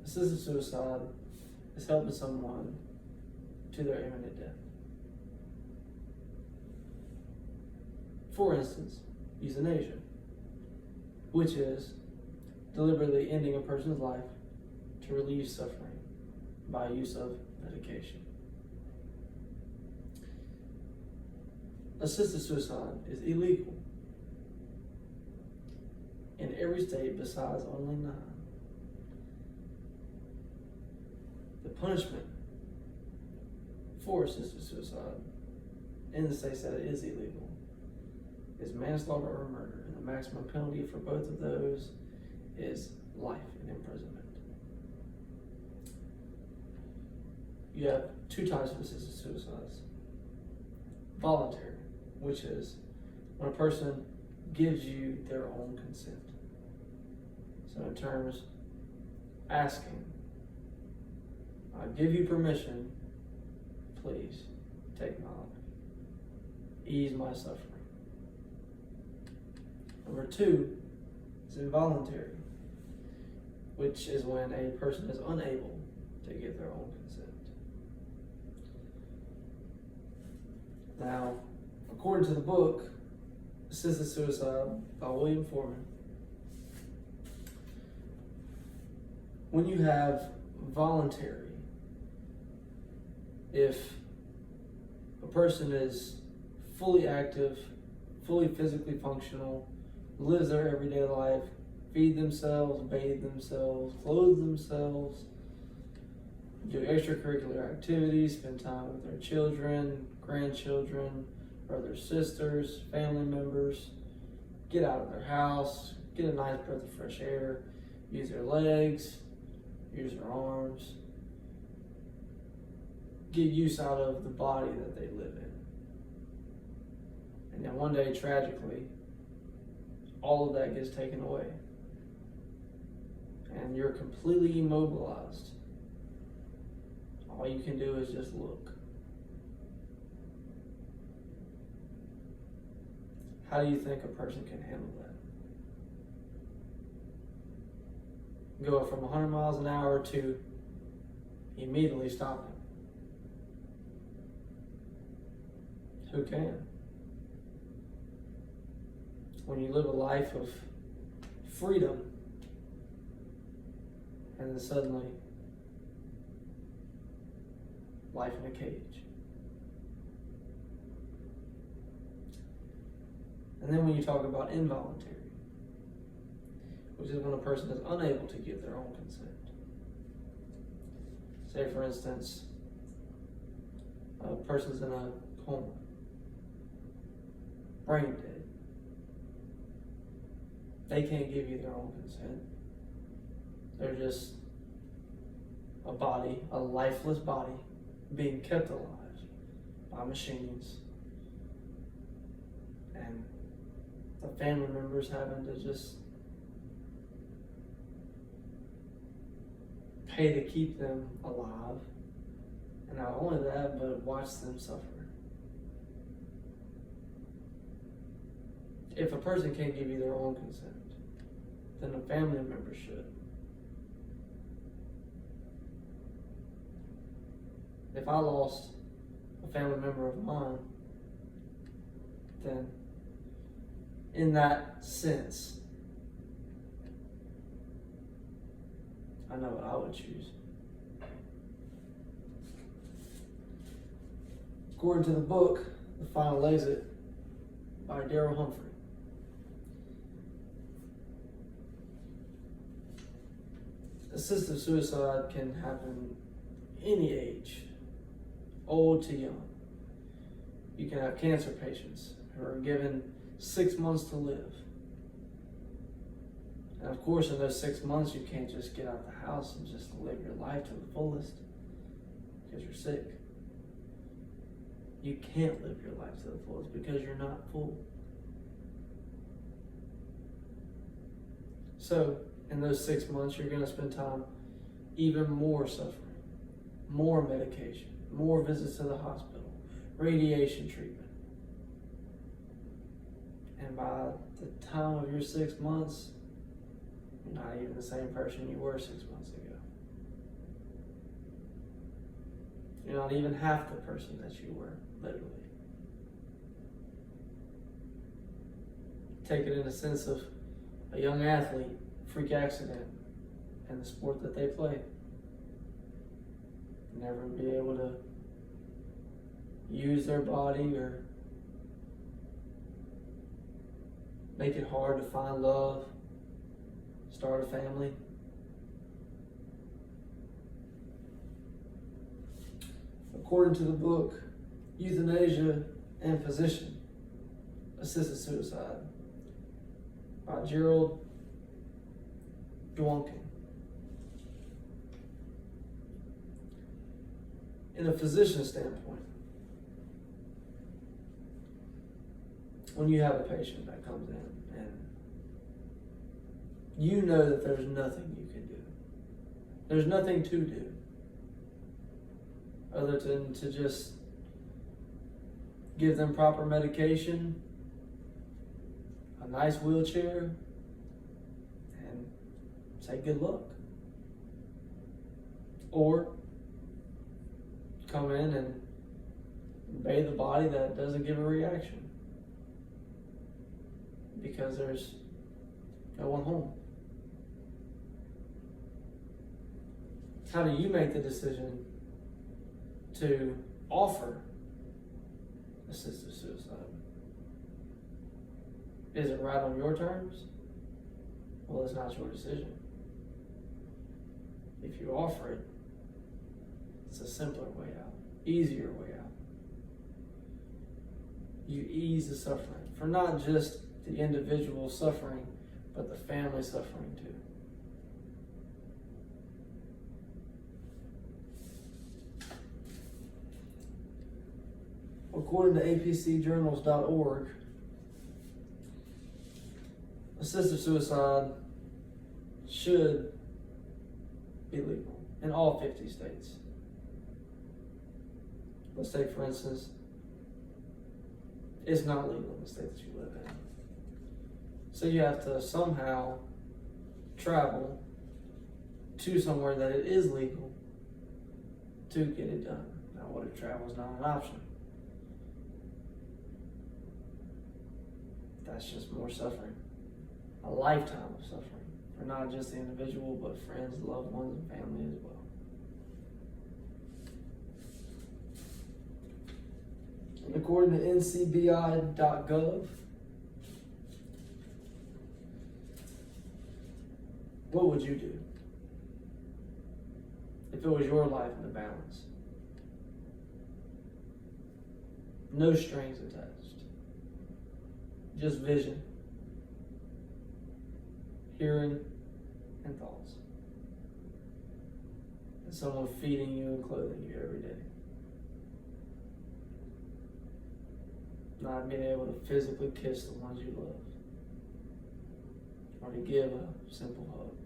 Assisted suicide is helping someone to their imminent death. For instance, euthanasia, which is deliberately ending a person's life to relieve suffering by use of medication. Assisted suicide is illegal in every state besides only 9. The punishment for assisted suicide in the states that it is illegal is manslaughter or murder, and the maximum penalty for both of those is life in imprisonment. You have 2 types of assisted suicides. Voluntary, which is when a person gives you their own consent. So in terms, asking, I give you permission, please take my life. Ease my suffering. Number 2 is involuntary, which is when a person is unable to give their own consent. Now, according to the book, Assisted Suicide by William Forman, when you have voluntary, if a person is fully active, fully physically functional, lives their everyday life, feed themselves, bathe themselves, clothe themselves, do extracurricular activities, spend time with their children, grandchildren, brothers, sisters, family members, get out of their house, get a nice breath of fresh air, use their legs, use their arms, get use out of the body that they live in. And then one day, tragically, all of that gets taken away. And you're completely immobilized. All you can do is just look. How do you think a person can handle that? Go from 100 miles an hour to immediately stopping. Who can? When you live a life of freedom and then suddenly life in a cage. And then when you talk about involuntary, which is when a person is unable to give their own consent. Say, for instance, a person's in a coma, brain dead. They can't give you their own consent. They're just a body, a lifeless body, being kept alive by machines. And the family members having to just pay to keep them alive. And not only that, but watch them suffer. If a person can't give you their own consent, then a family member should. If I lost a family member of mine, then in that sense, I know what I would choose. According to the book, The Final Exit by Darrell Humphrey, assisted suicide can happen any age, old to young. You can have cancer patients who are given 6 months to live. And of course, in those 6 months, you can't just get out of the house and just live your life to the fullest because you're sick. You can't live your life to the fullest because you're not full. So, in those 6 months, you're going to spend time even more suffering, more medication, more visits to the hospital, radiation treatment. And by the time of your 6 months, you're not even the same person you were 6 months ago. You're not even half the person that you were, literally. Take it in the sense of a young athlete, freak accident, in the sport that they play. Never be able to use their body or make it hard to find love, start a family. According to the book, Euthanasia and Physician, Assisted Suicide, by Gerald Dworkin. In a physician standpoint, when you have a patient that comes in and you know that there's nothing you can do, there's nothing to do other than to just give them proper medication, a nice wheelchair, and say good luck. Or come in and bathe a body that doesn't give a reaction because there's no one home. How do you make the decision to offer assisted suicide? Is it right on your terms? Well, it's not your decision. If you offer it, it's a simpler way out, easier way out. You ease the suffering for not just the individual suffering, but the family suffering too. According to apcjournals.org, assisted suicide should be legal in all 50 states. Let's take, for instance, it's not legal in the state that you live in. So you have to somehow travel to somewhere that it is legal to get it done. Now, what if travel is not an option? That's just more suffering. A lifetime of suffering for not just the individual, but friends, loved ones, and family as well. And according to ncbi.gov, what would you do if it was your life in the balance? No strings attached. Just vision, hearing, and thoughts. And someone feeding you and clothing you every day. Not being able to physically kiss the ones you love. Or to give a simple hug.